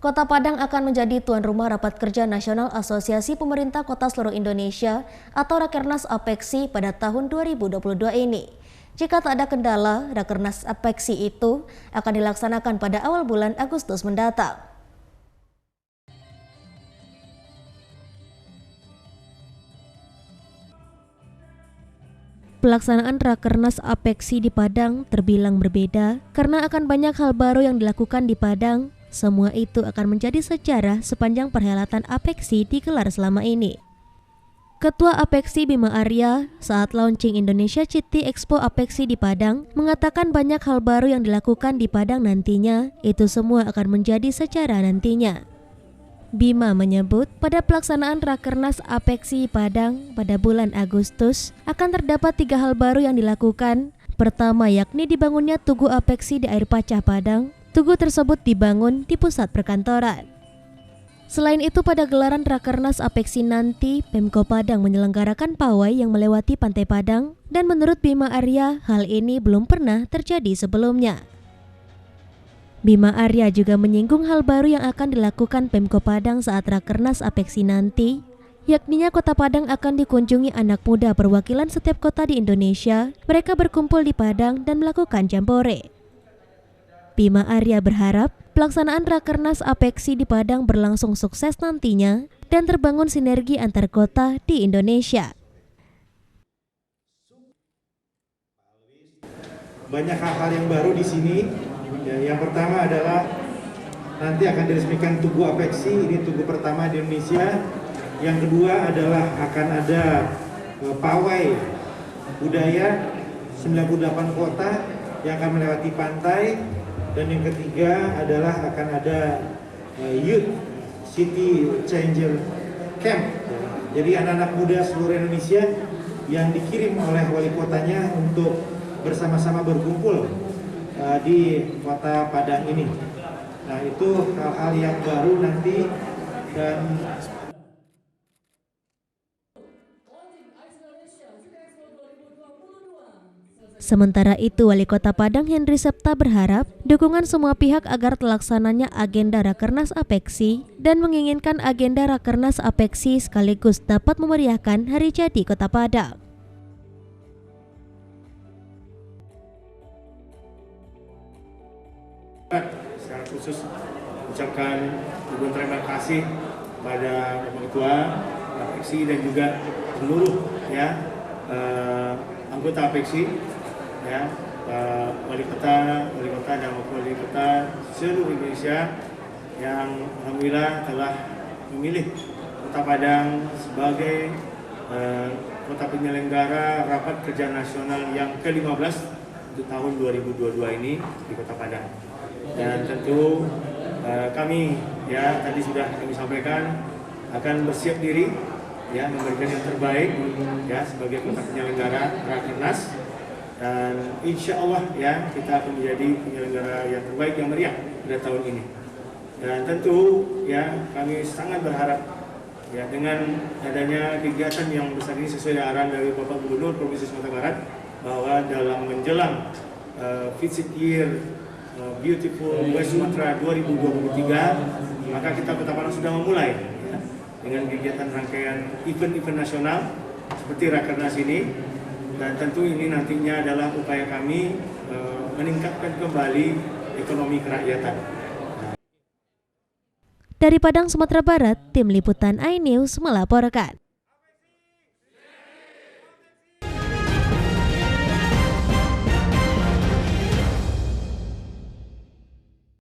Kota Padang akan menjadi tuan rumah Rapat Kerja Nasional Asosiasi Pemerintah Kota Seluruh Indonesia atau Rakernas APEKSI pada tahun 2022 ini. Jika tak ada kendala, Rakernas APEKSI itu akan dilaksanakan pada awal bulan Agustus mendatang. Pelaksanaan Rakernas APEKSI di Padang terbilang berbeda karena akan banyak hal baru yang dilakukan di Padang. Semua itu akan menjadi sejarah sepanjang perhelatan APEKSI digelar selama ini. Ketua APEKSI Bima Arya saat launching Indonesia City Expo APEKSI di Padang mengatakan banyak hal baru yang dilakukan di Padang nantinya, itu semua akan menjadi sejarah nantinya. Bima menyebut pada pelaksanaan Rakernas APEKSI Padang pada bulan Agustus akan terdapat 3 hal baru yang dilakukan. Pertama yakni dibangunnya Tugu APEKSI di Air Pacah Padang. Tugu tersebut dibangun di pusat perkantoran. Selain itu pada gelaran Rakernas APEKSI nanti, Pemko Padang menyelenggarakan pawai yang melewati Pantai Padang dan menurut Bima Arya hal ini belum pernah terjadi sebelumnya. Bima Arya juga menyinggung hal baru yang akan dilakukan Pemko Padang saat Rakernas APEKSI nanti, yakninya Kota Padang akan dikunjungi anak muda perwakilan setiap kota di Indonesia. Mereka berkumpul di Padang dan melakukan jambore. Bima Arya berharap pelaksanaan Rakernas APEKSI di Padang berlangsung sukses nantinya dan terbangun sinergi antar kota di Indonesia. Banyak hal-hal yang baru di sini. Ya, yang pertama adalah nanti akan diresmikan Tugu APEKSI, ini tugu pertama di Indonesia. Yang kedua adalah akan ada pawai budaya 98 kota yang akan melewati pantai. Dan yang ketiga adalah akan ada Youth City Changer Camp. Jadi anak-anak muda seluruh Indonesia yang dikirim oleh wali kotanya untuk bersama-sama berkumpul di kota Padang ini. Nah itu hal-hal yang baru nanti dan Sementara itu, Wali Kota Padang Henry Septa berharap dukungan semua pihak agar terlaksananya agenda Rakernas APEKSI dan menginginkan agenda Rakernas APEKSI sekaligus dapat memeriahkan Hari Jadi Kota Padang. Secara khusus ucapkan terima kasih pada Ketua APEKSI dan juga seluruh anggota APEKSI. Wali kota dan wali kota seluruh Indonesia yang alhamdulillah telah memilih Kota Padang sebagai kota penyelenggara Rapat Kerja Nasional yang ke-15 untuk tahun 2022 ini di Kota Padang. Dan tentu kami tadi sudah kami sampaikan akan bersiap diri memberikan yang terbaik sebagai kota penyelenggara Rakernas. Dan insya Allah kita akan menjadi penyelenggara yang terbaik yang meriah pada tahun ini. Dan tentu kami sangat berharap dengan adanya kegiatan yang besar ini sesuai arahan dari Bapak Gubernur Provinsi Sumatera Barat bahwa dalam menjelang Visit Year Beautiful West Sumatra 2023 maka kita Kota Padang sudah memulai dengan kegiatan rangkaian event-event nasional seperti Rakernas ini. Dan tentu ini nantinya adalah upaya kami meningkatkan kembali ekonomi kerakyatan. Dari Padang, Sumatera Barat, Tim Liputan iNews melaporkan.